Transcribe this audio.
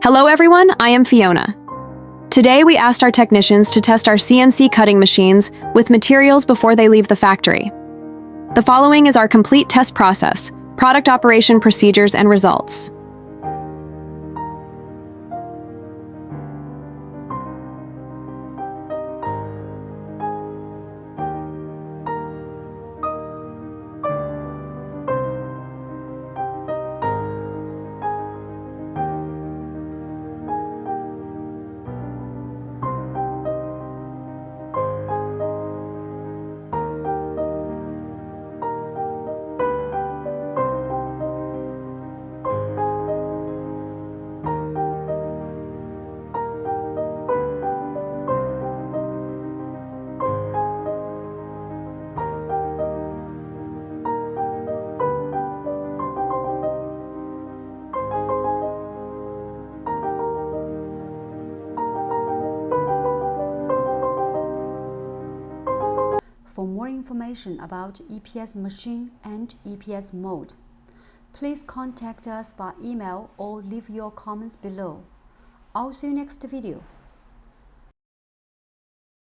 Hello everyone, I am Fiona. Today we asked our technicians to test our CNC cutting machines with materials before they leave the factory. The following is our complete test process, product operation procedures and results. For more information about EPS machine and EPS mold, please contact us by email or leave your comments below. I'll see you next video.